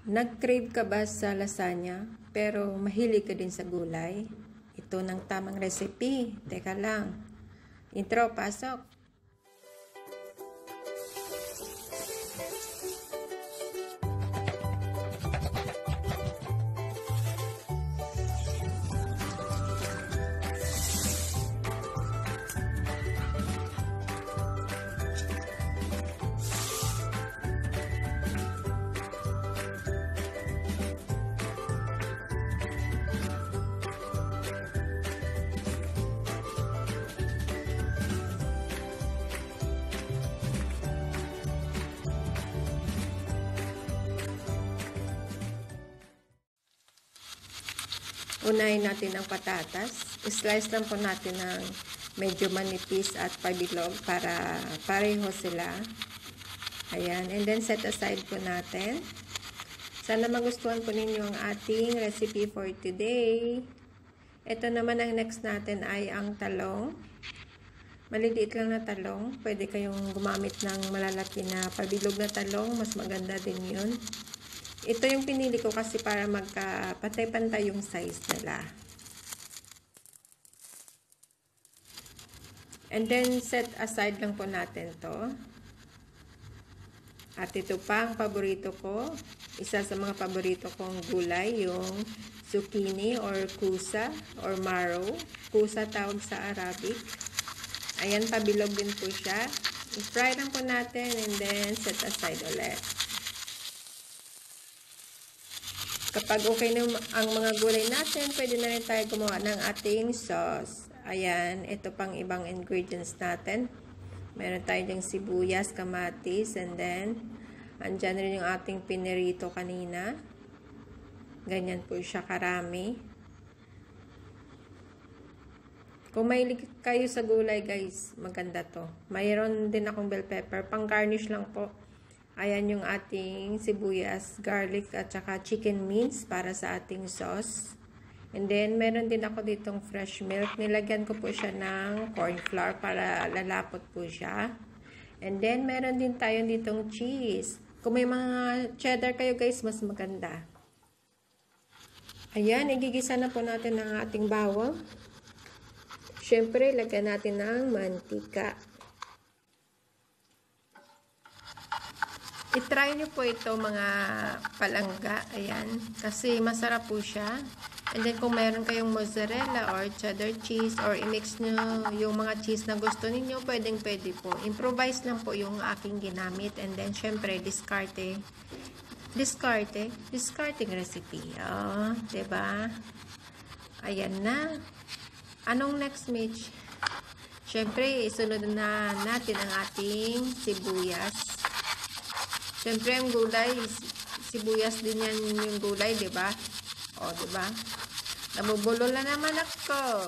Nag-crave ka ba sa lasagna pero mahilig ka din sa gulay? Ito ng tamang recipe. Teka lang. Intro, pasok! Unahin natin ang patatas. Slice lang po natin ng medyo manipis at pabilog para pareho sila. Ayan. And then set aside po natin. Sana magustuhan po ninyo ang ating recipe for today. Ito naman ang next natin ay ang talong. Maliliit lang na talong. Pwede kayong gumamit ng malalaki na pabilog na talong. Mas maganda din yun. Ito yung pinili ko kasi para magkapantay-pantay yung size nila. And then, set aside lang po natin to. At ito pa ang paborito ko. Isa sa mga paborito kong gulay, yung zucchini or kusa or marrow. Kusa tawag sa Arabic. Ayan, pabilog din po siya. I-fry lang po natin and then set aside ulit. Kapag okay na ang mga gulay natin, pwede na rin tayo gumawa ng ating sauce. Ayan, ito pang ibang ingredients natin. Meron tayo ding sibuyas, kamatis, and then, andyan rin yung ating pinirito kanina. Ganyan po siya karami. Kung mahilig kayo sa gulay, guys, maganda to. Mayroon din akong bell pepper, pang garnish lang po. Ayan yung ating sibuyas, garlic, at saka chicken mince para sa ating sauce. And then, meron din ako ditong fresh milk. Nilagyan ko po siya ng corn flour para lalapot po siya. And then, meron din tayo ditong cheese. Kung may mga cheddar kayo guys, mas maganda. Ayan, igigisa na po natin ang ating bawang. Siyempre, lagyan natin ng mantika. I-try nyo po ito mga palangga, ayan, kasi masarap po siya. And then kung meron kayong mozzarella or cheddar cheese or i-mix nyo yung mga cheese na gusto ninyo, pwede po. Improvise lang po yung aking ginamit. And then syempre, discarding recipe. Oh, diba? Ayan na. Anong next, Mitch? Syempre, isunod na natin ang ating sibuyas. Siyempre, ang gulay, sibuyas din yan yung gulay, diba? O, diba? Nabubulo na naman ako.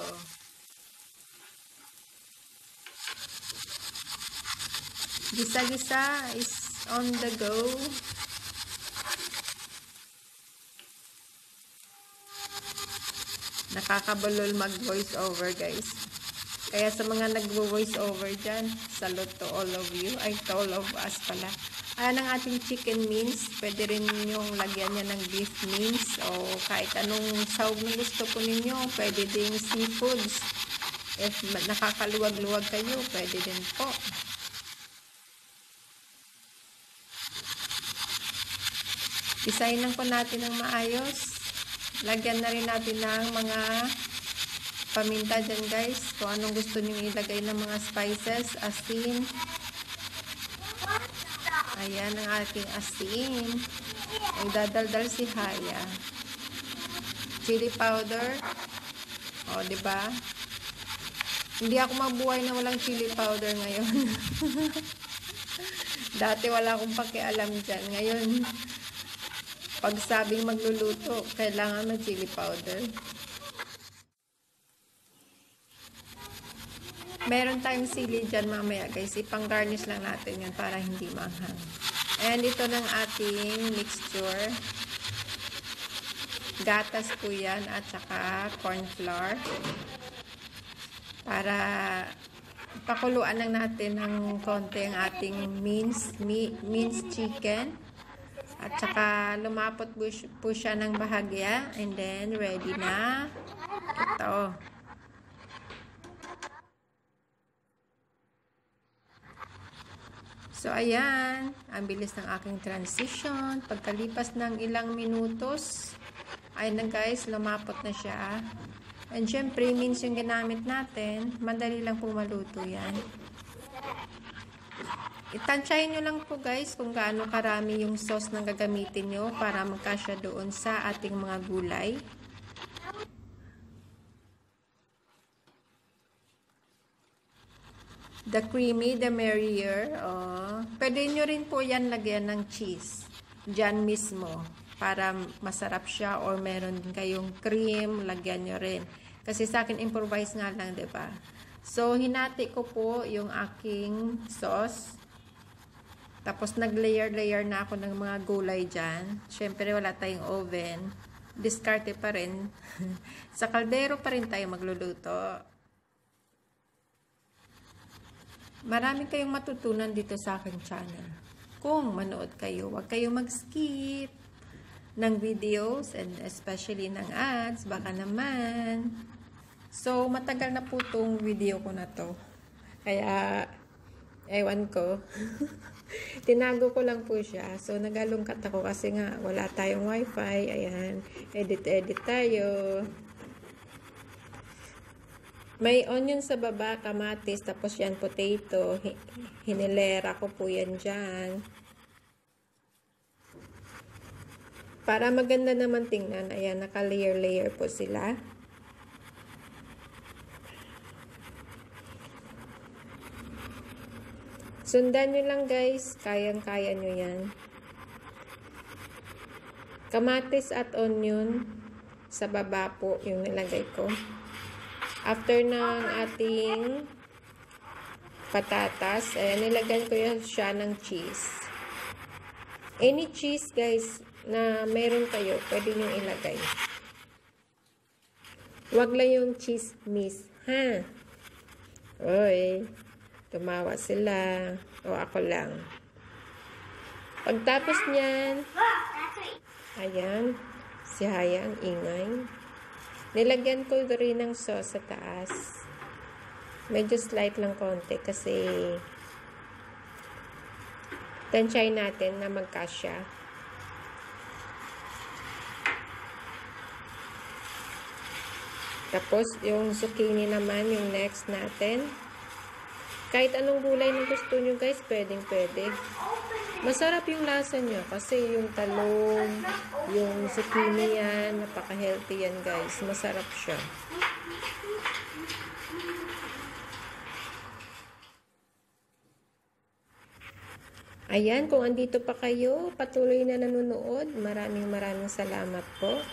Gisa-gisa is on the go. Nakakabulol mag-voice over, guys. Kaya sa mga nag-voice over dyan, salute to all of you. Ay, to all of us pala. Ayan ang ating chicken mince. Pwede rin yung lagyan niya ng beef mince o kahit anong sahog na gusto po ninyo. Pwede ding seafoods. If nakakaluwag-luwag kayo, pwede din po. Isahin lang po natin ng maayos. Lagyan na rin natin ng mga paminta dyan guys. Kung anong gusto niyo ilagay ng mga spices, asin. Ayan ang ating asin. Magdadaldal si Haya. Chili powder. O, diba? Hindi ako mabuhay na walang chili powder ngayon. Dati wala akong pakialam dyan. Ngayon, pag sabing magluluto, kailangan ng chili powder. Meron tayong sili dyan mamaya guys. Ipang-garnish lang natin yan para hindi manghang. And ito ng ating mixture. Gatas po yan at saka corn flour. Para pakuluan lang natin ng konti ang ating minced chicken. At saka lumapot po siya ng bahagya. And then, ready na. Ito. So, ayan. Ang bilis ng aking transition. Pagkalipas ng ilang minutos, ayun na guys, lumapot na siya. And syempre, means yung ginamit natin, madali lang po maluto yan. Itansyahin nyo lang po guys kung gaano karami yung sauce na gagamitin nyo para magkasya doon sa ating mga gulay. The creamy, the merrier. Oh. Pwede nyo rin po yan lagyan ng cheese. Diyan mismo. Para masarap siya or meron din kayong cream, lagyan nyo rin. Kasi sa akin, improvise nga lang, diba? So, hinati ko po yung aking sauce. Tapos, nag-layer-layer na ako ng mga gulay dyan. Siyempre, wala tayong oven. Diskarte pa rin. Sa kaldero pa rin tayo magluluto. Marami kayong matutunan dito sa aking channel. Kung manood kayo, huwag kayong mag-skip ng videos and especially ng ads. Baka naman. So, matagal na po itong video ko na to. Kaya, ewan ko. Tinago ko lang po siya. So, nagalungkat ako kasi nga wala tayong wifi. Ayan. Edit tayo. May onion sa baba, kamatis, tapos yan potato. Hinilera ko po yan dyan. Para maganda naman tingnan. Ayan, naka-layer-layer po sila. Sundan nyo lang guys, kayang-kaya nyo yan. Kamatis at onion sa baba po yung nilagay ko. After ng ating patatas, ayan, nilagyan ko yan siya ng cheese. Any cheese guys na meron kayo, pwede nyo ilagay. Huwag lang yung cheese miss, ha? Oy. Tumawa sila. O ako lang. Pagtapos niyan, ayan, si Haya ang ingay. Nilagyan ko rin ng sauce sa taas. Medyo slight lang konti kasi tansyahin natin na magkasya. Tapos, yung zucchini naman, yung next natin. Kahit anong gulay na gusto nyo guys, pwedeng-pwede. Masarap yung lasa nyo kasi yung talong, yung zucchini yan, napaka-healthy yan guys. Masarap siya. Ayan, kung andito pa kayo, patuloy na nanonood. Maraming salamat po.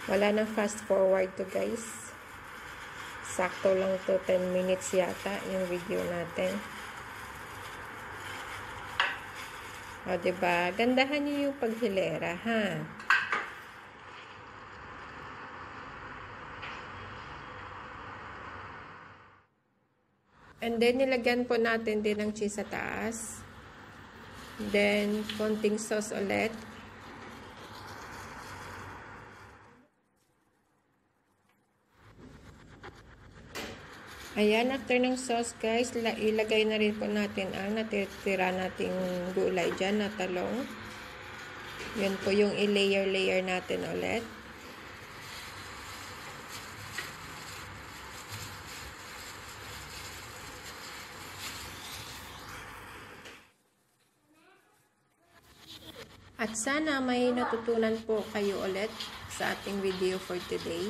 Wala nang fast forward to guys. Sakto lang to 10 minutes yata yung video natin. O diba? Gandahan niyo yung paghilera ha. And then nilagyan po natin din ng cheese sa taas. Then konting sauce ulit. Ayan, after ng sauce guys, ilagay na rin po natin ang natitira nating gulay dyan na talong. Yan po yung i-layer natin ulit. At sana may natutunan po kayo ulit sa ating video for today.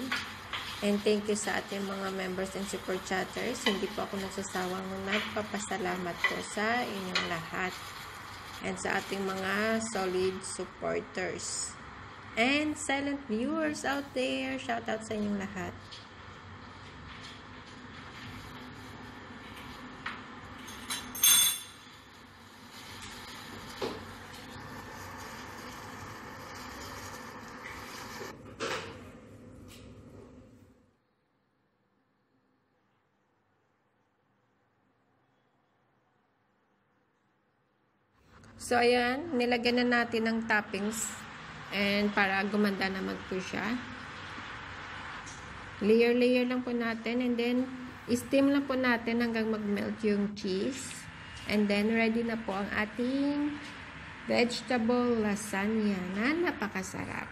And thank you sa ating mga members and super chatters. Hindi po ako nagsasawang nagpapasalamat po sa inyong lahat. And sa ating mga solid supporters. And silent viewers out there. Shout out sa inyong lahat. So, ayan, nilagyan na natin ng toppings and para gumanda naman po siya. Layer lang po natin and then steam lang po natin hanggang mag-melt yung cheese. And then, ready na po ang ating vegetable lasagna na napakasarap.